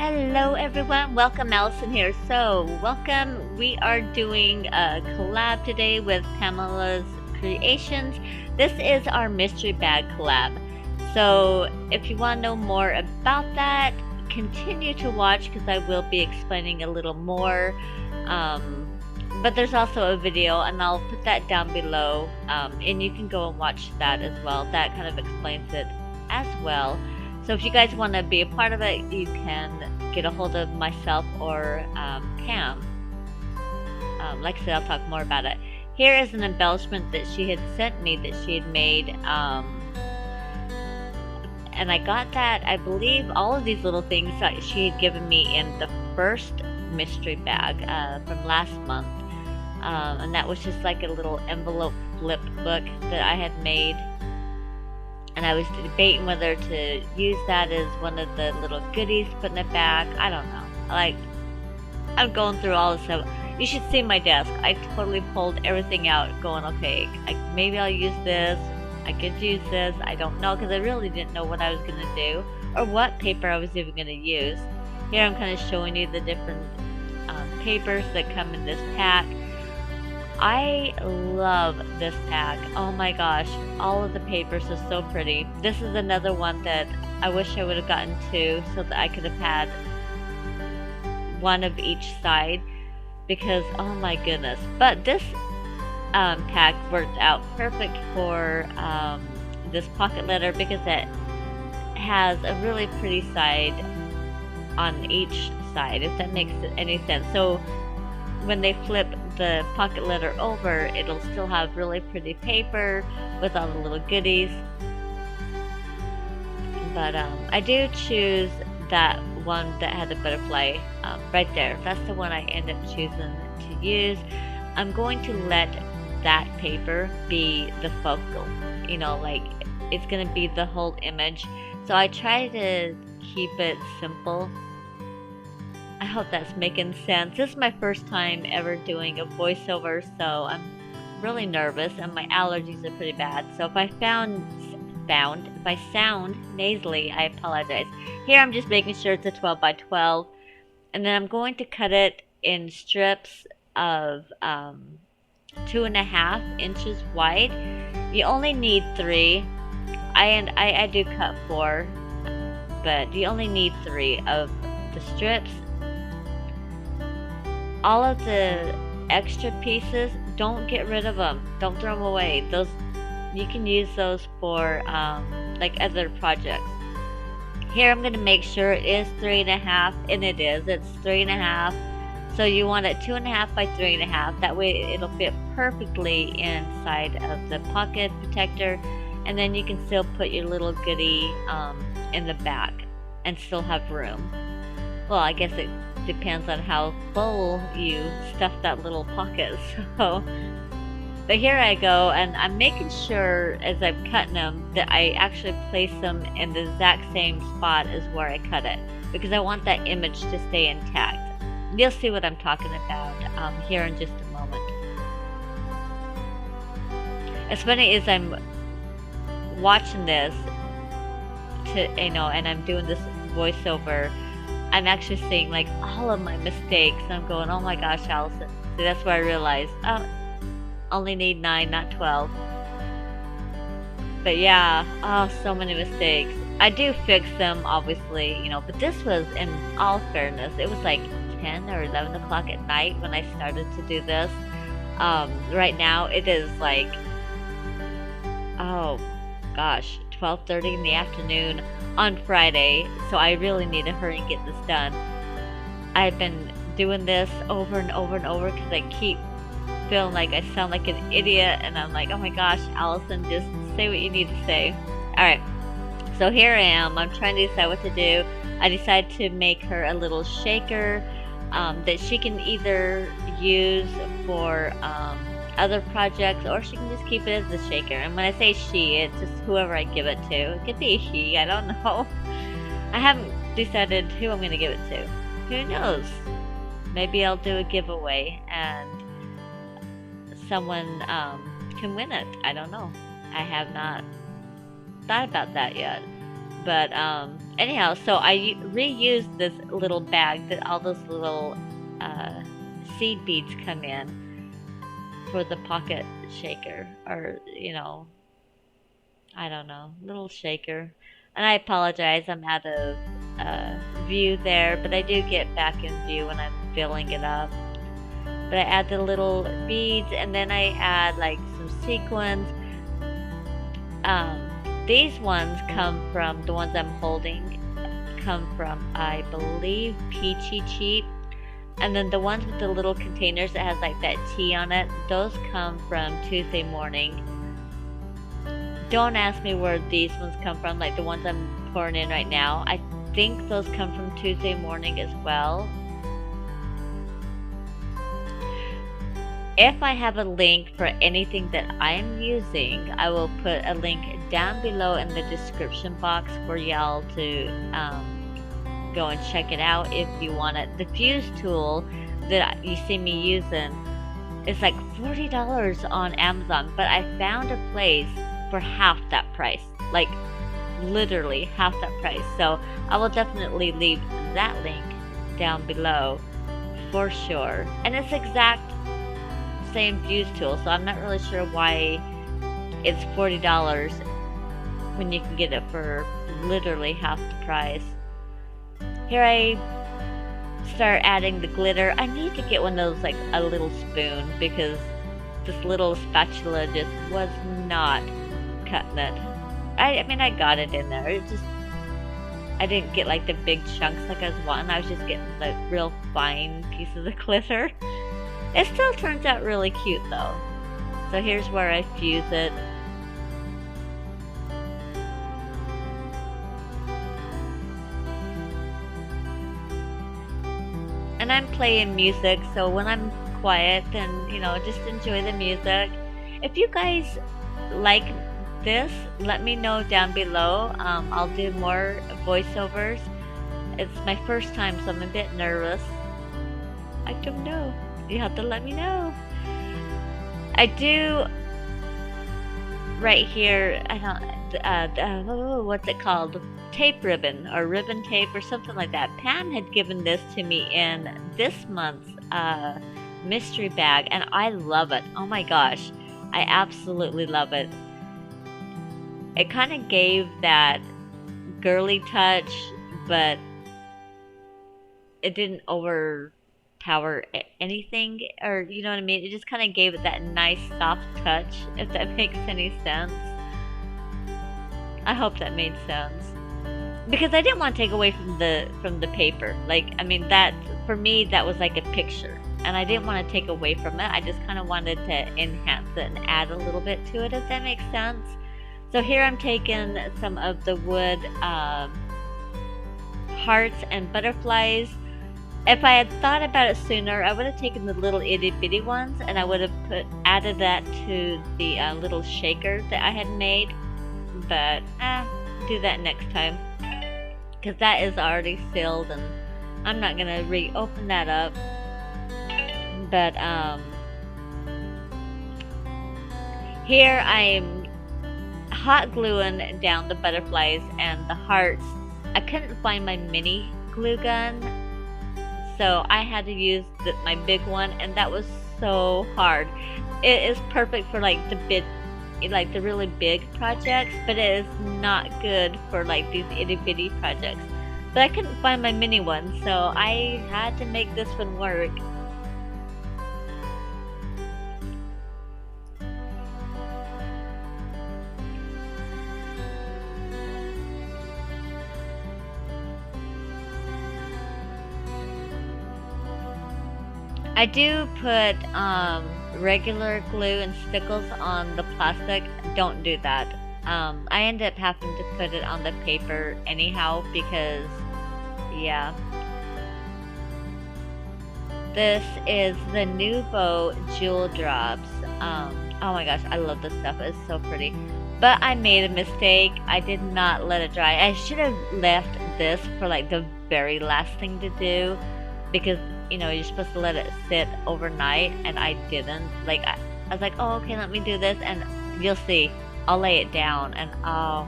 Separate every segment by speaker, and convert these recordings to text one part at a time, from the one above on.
Speaker 1: Hello everyone, welcome. Allison here. So, welcome. We are doing a collab today with Pamela's Creations. This is our mystery bag collab. So, if you want to know more about that, continue to watch because I will be explaining a little more. Um, but there's also a video, and I'll put that down below, and you can go and watch that as well. That kind of explains it as well. So if you guys want to be a part of it, you can get a hold of myself or Pam. Like I said, I'll talk more about it. Here is an embellishment that she had sent me that she had made. And I got that, I believe, all of these little things that she had given me in the first mystery bag from last month. And that was just like a little envelope flip book that I had made. And I was debating whether to use that as one of the little goodies, put in it back. I don't know. I'm going through all this stuff. You should see my desk. I totally pulled everything out, going, okay, maybe I'll use this. I could use this. I don't know, because I really didn't know what I was going to do or what paper I was even going to use. Here I'm kind of showing you the different papers that come in this pack. I love this pack. Oh my gosh, all of the papers are so pretty. This is another one that I wish I would have gotten two so that I could have had one of each side, because oh my goodness. But this pack worked out perfect for this pocket letter because it has a really pretty side on each side, if that makes any sense. So when they flip the pocket letter over, it'll still have really pretty paper with all the little goodies. But I do choose that one that had the butterfly right there. That's the one I end up choosing to use. I'm going to let that paper be the focal, like it's going to be the whole image. So I try to keep it simple. I hope that's making sense. This is my first time ever doing a voiceover, so I'm really nervous, and my allergies are pretty bad. So if I sound nasally, I apologize. Here I'm just making sure it's a 12 by 12, and then I'm going to cut it in strips of 2.5 inches wide. You only need 3. I do cut 4, but you only need 3 of the strips. All of the extra pieces, don't get rid of them. Don't throw them away. Those, you can use those for like other projects. Here I'm going to make sure it is 3.5, and it is. It's 3.5. So you want it 2.5 by 3.5. That way it'll fit perfectly inside of the pocket protector, and then you can still put your little goodie in the back and still have room. Well, I guess it depends on how full you stuff that little pocket. So, but here I go, and I'm making sure as I'm cutting them that I actually place them in the exact same spot as where I cut it, because I want that image to stay intact. You'll see what I'm talking about here in just a moment. As funny as I'm watching this and I'm doing this voiceover, I'm actually seeing like all of my mistakes. I'm going, oh my gosh, Allison. So that's where I realized, only need 9, not 12. But yeah, so many mistakes. I do fix them, obviously, but this was, in all fairness, it was like 10 or 11 o'clock at night when I started to do this. Right now it is like, oh gosh, 12:30 in the afternoon on Friday, so I really need to hurry and get this done. I've been doing this over and over and over because I keep feeling like I sound like an idiot, and I'm like, oh my gosh, Allison, just say what you need to say. Alright, so here I am. I'm trying to decide what to do. I decided to make her a little shaker that she can either use for other projects, or she can just keep it as a shaker. And when I say she, it's just whoever I give it to. It could be a he, I don't know. I haven't decided who I'm going to give it to. Who knows? Maybe I'll do a giveaway and someone can win it. I don't know. I have not thought about that yet. But anyhow, so I reused this little bag that all those little uh, seed beads come in for the pocket shaker, or I don't know, little shaker. And I apologize, I'm out of uh, view there, but I do get back in view when I'm filling it up. But I add the little beads, and then I add like some sequins. Um, these ones come from the ones I'm holding, come from, I believe, Peachy Cheap. And then the ones with the little containers that has like that tea on it, those come from Tuesday Morning. Don't ask me where these ones come from, like the ones I'm pouring in right now. I think those come from Tuesday Morning as well. If I have a link for anything that I'm using, I will put a link down below in the description box for y'all to go and check it out if you want it. The fuse tool that you see me using is like $40 on Amazon, but I found a place for half that price, like literally half that price. So I will definitely leave that link down below for sure. And it's exact same fuse tool, so I'm not really sure why it's $40 when you can get it for literally half the price. Here I start adding the glitter. I need to get one of those, like a little spoon, because this little spatula just was not cutting it. I mean, I got it in there. It just, I didn't get like the big chunks like I was wanting. I was just getting the real fine pieces of glitter. It still turns out really cute though. So here's where I fuse it. And I'm playing music, so when I'm quiet, then, just enjoy the music. If you guys like this, let me know down below. I'll do more voiceovers. It's my first time, so I'm a bit nervous. I don't know. You have to let me know. I do right here, I don't, what's it called? Tape ribbon, or ribbon tape, or something like that. Pam had given this to me in this month's mystery bag, and I love it. Oh my gosh, I absolutely love it. It kind of gave that girly touch, but it didn't overpower anything, or you know what I mean? It just kind of gave it that nice soft touch, if that makes any sense. I hope that made sense. Because I didn't want to take away from the paper. Like, I mean, that for me, that was like a picture, and I didn't want to take away from it. I just kind of wanted to enhance it and add a little bit to it, if that makes sense. So here I'm taking some of the wood hearts and butterflies. If I had thought about it sooner, I would have taken the little itty bitty ones, and I would have added that to the little shaker that I had made. But do that next time, because that is already sealed, and I'm not gonna reopen that up. But here I'm hot gluing down the butterflies and the hearts. I couldn't find my mini glue gun, so I had to use my big one, and that was so hard. It is perfect for like the really big projects, but it is not good for like these itty bitty projects. But I couldn't find my mini one, so I had to make this one work. I do put regular glue and stickles on the plastic. Don't do that. I end up having to put it on the paper anyhow, because yeah. This is the Nouveau Jewel Drops. Oh my gosh, I love this stuff. It's so pretty. But I made a mistake. I did not let it dry. I should have left this for like the very last thing to do, because you're supposed to let it sit overnight, and I didn't. Like, I was like, oh, okay, let me do this, and you'll see, I'll lay it down, and oh,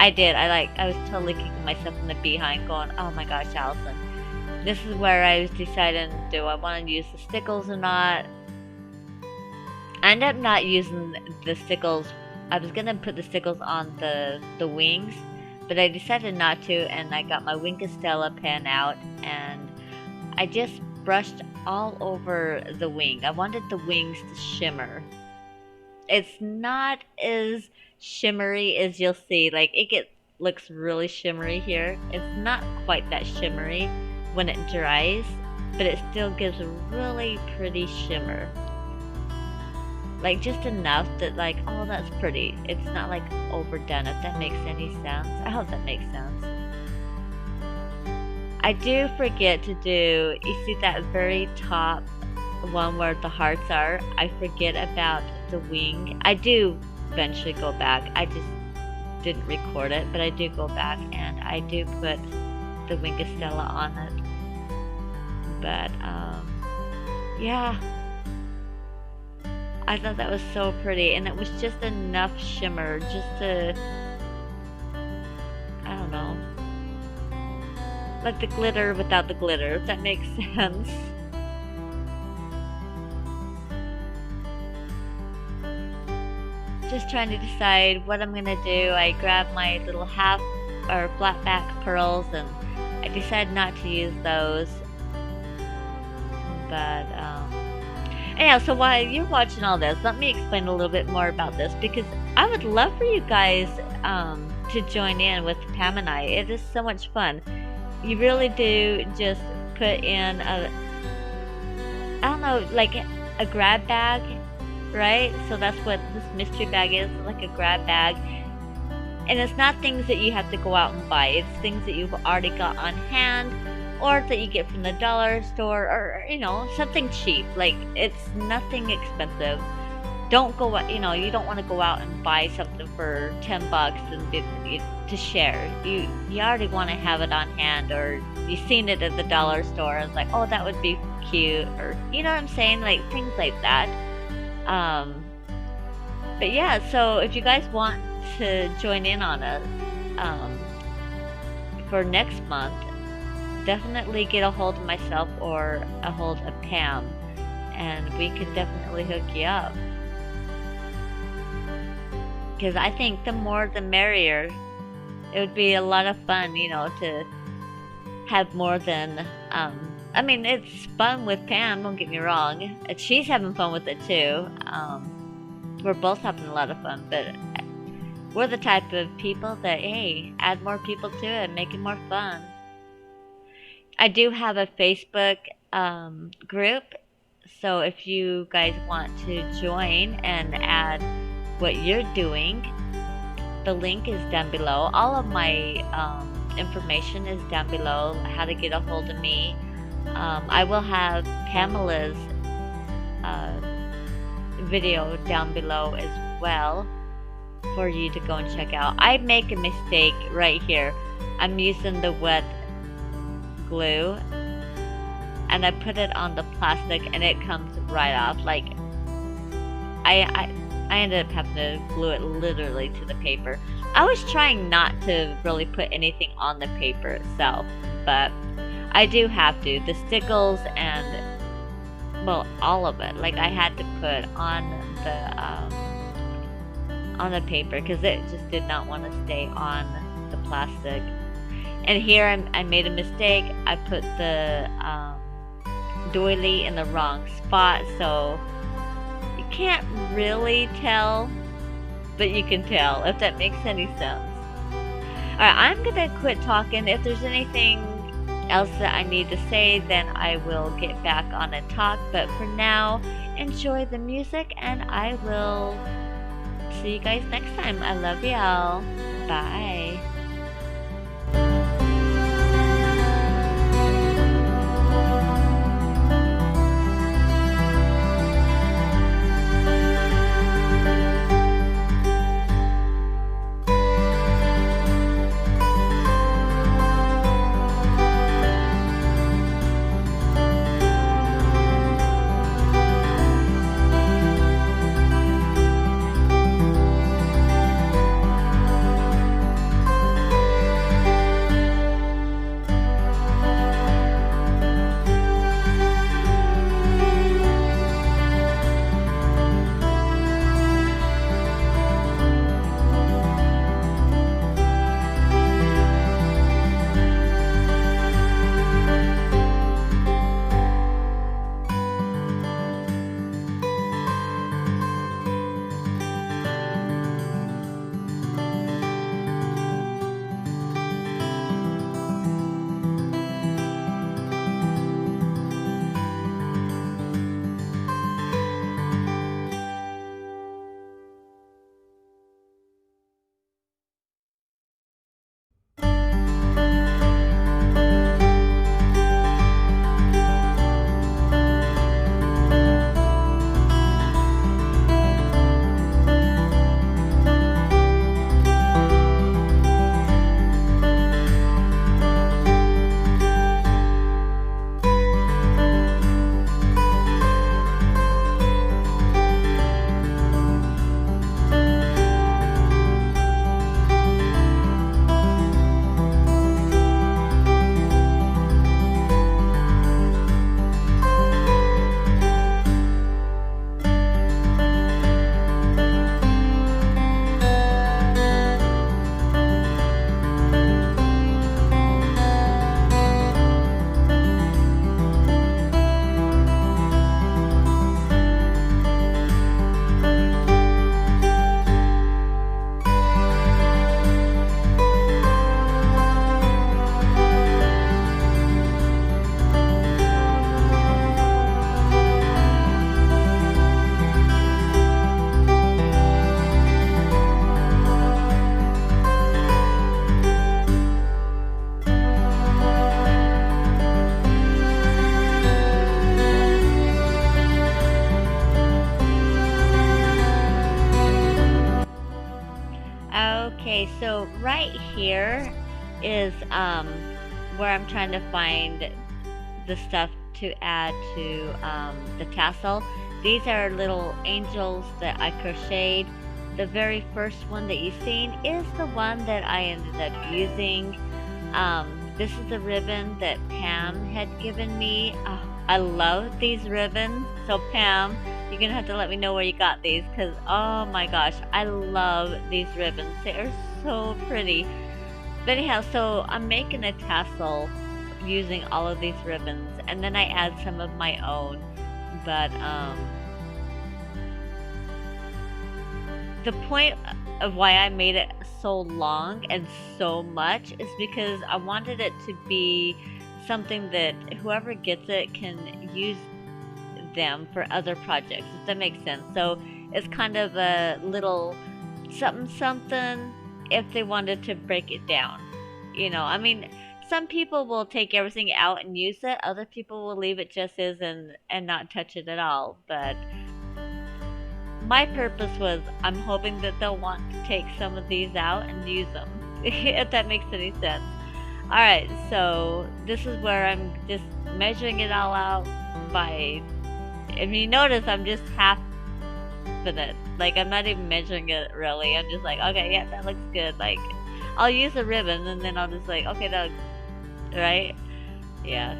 Speaker 1: I did. I was totally kicking myself in the behind going, oh my gosh, Allison. This is where I was deciding, do I want to use the stickles or not? I ended up not using the stickles. I was gonna put the stickles on the wings, but I decided not to, and I got my Wink Stella pen out, and I just brushed all over the wing. I wanted the wings to shimmer. It's not as shimmery as you'll see. Like looks really shimmery here. It's not quite that shimmery when it dries, but it still gives a really pretty shimmer. Like just enough that like, oh, that's pretty. It's not like overdone, if that makes any sense. I hope that makes sense. I do forget to do, you see that very top one where the hearts are? I forget about the wing. I do eventually go back. I just didn't record it, but I do go back and I do put the Wink Stella on it. But, yeah. I thought that was so pretty, and it was just enough shimmer just to, I don't know, like the glitter without the glitter, if that makes sense. Just trying to decide what I'm gonna do. I grabbed my little half or flat back pearls, and I decided not to use those. But, anyhow, so while you're watching all this, let me explain a little bit more about this, because I would love for you guys to join in with Pam and I. It is so much fun. You really do just put in a, I don't know, like a grab bag, right? So that's what this mystery bag is, like a grab bag. And it's not things that you have to go out and buy. It's things that you've already got on hand, or that you get from the dollar store, or, you know, something cheap. Like, it's nothing expensive. Don't go out, you know, you don't want to go out and buy something for $10 and to share. You already want to have it on hand, or you've seen it at the dollar store and it's like, oh, that would be cute, or, you know what I'm saying? Like, things like that. But yeah, so if you guys want to join in on it, for next month, definitely get a hold of myself or a hold of Pam, and we could definitely hook you up. Because I think the more the merrier. It would be a lot of fun, you know, to have more than, I mean, it's fun with Pam, don't get me wrong. And she's having fun with it too. We're both having a lot of fun, but we're the type of people that, hey, add more people to it, make it more fun. I do have a Facebook group, so if you guys want to join and add what you're doing, the link is down below. All of my information is down below, how to get a hold of me. I will have Pamela's video down below as well for you to go and check out. I make a mistake right here. I'm using the wet glue and I put it on the plastic and it comes right off. Like, I ended up having to glue it literally to the paper. I was trying not to really put anything on the paper itself, but I do have to. The stickles and, well, all of it. Like, I had to put on the paper because it just did not want to stay on the plastic. And here I made a mistake. I put the doily in the wrong spot, so you can't really tell, but you can tell, if that makes any sense. Alright, I'm gonna quit talking. If there's anything else that I need to say, then I will get back on and talk. But for now, enjoy the music, and I will see you guys next time. I love y'all. Bye. right here is where I'm trying to find the stuff to add to the tassel. These are little angels that I crocheted. The very first one that you've seen is the one that I ended up using. This is the ribbon that Pam had given me. Oh, I love these ribbons. So Pam, you're gonna have to let me know where you got these, because oh my gosh, I love these ribbons. They are so pretty. But anyhow, so I'm making a tassel using all of these ribbons, and then I add some of my own. But the point of why I made it so long and so much is because I wanted it to be something that whoever gets it can use them for other projects, if that makes sense. So it's kind of a little something something if they wanted to break it down. I mean, some people will take everything out and use it, other people will leave it just as and not touch it at all. But my purpose was, I'm hoping that they'll want to take some of these out and use them, if that makes any sense. Alright, so this is where I'm just measuring it all out by, if you notice, I'm just half in it. Like, I'm not even measuring it really. I'm just like, okay, yeah, that looks good. Like, I'll use a ribbon and then I'll just like, okay, that looks, right? Yeah.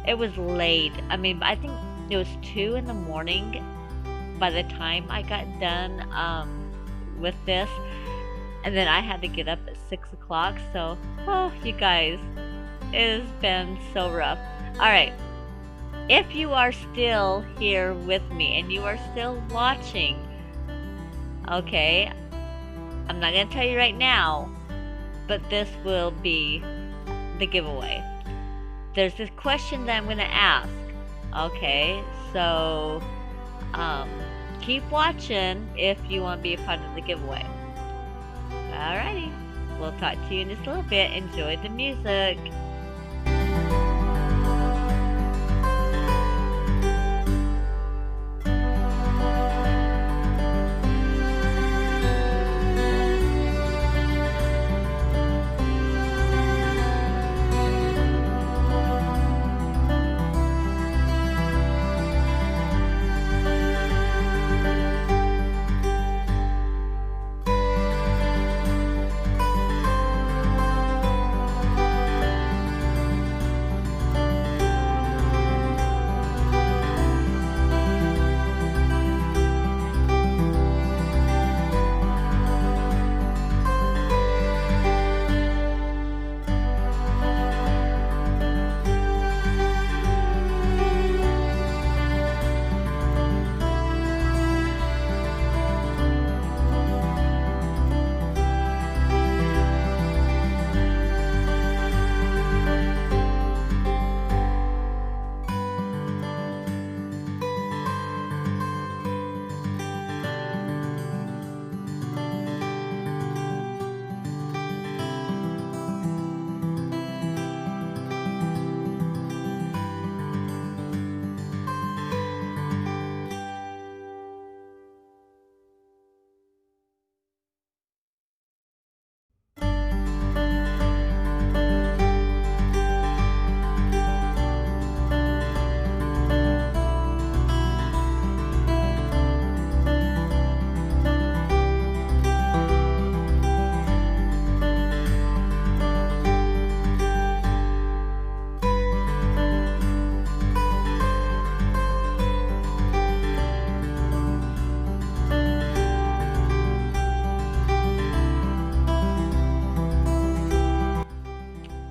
Speaker 1: It was late. I mean, I think it was 2 in the morning by the time I got done with this, and then I had to get up at 6 o'clock. So, oh, you guys, it has been so rough. All right, if you are still here with me and you are still watching, okay, I'm not gonna tell you right now, but this will be the giveaway. There's this question that I'm gonna ask. Okay, so keep watching if you want to be a part of the giveaway. Alrighty, we'll talk to you in just a little bit. Enjoy the music.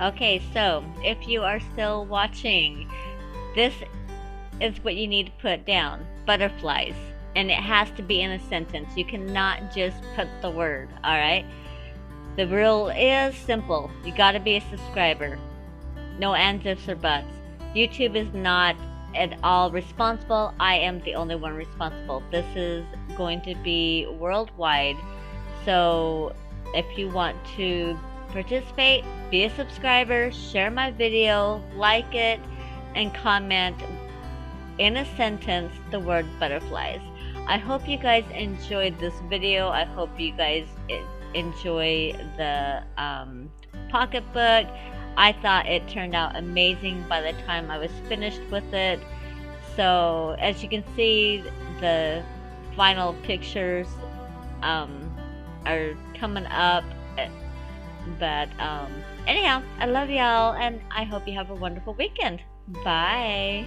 Speaker 1: Okay, so if you are still watching, this is what you need to put down. Butterflies. And it has to be in a sentence. You cannot just put the word, alright? The rule is simple. You gotta be a subscriber. No ands, ifs, or buts. YouTube is not at all responsible. I am the only one responsible. This is going to be worldwide. So if you want to participate, be a subscriber, share my video, like it, and comment in a sentence the word butterflies. I hope you guys enjoyed this video. I hope you guys enjoy the pocketbook. I thought it turned out amazing by the time I was finished with it. So, as you can see, the final pictures um, are coming up. uh, But anyhow, I love y'all, and I hope you have a wonderful weekend. Bye.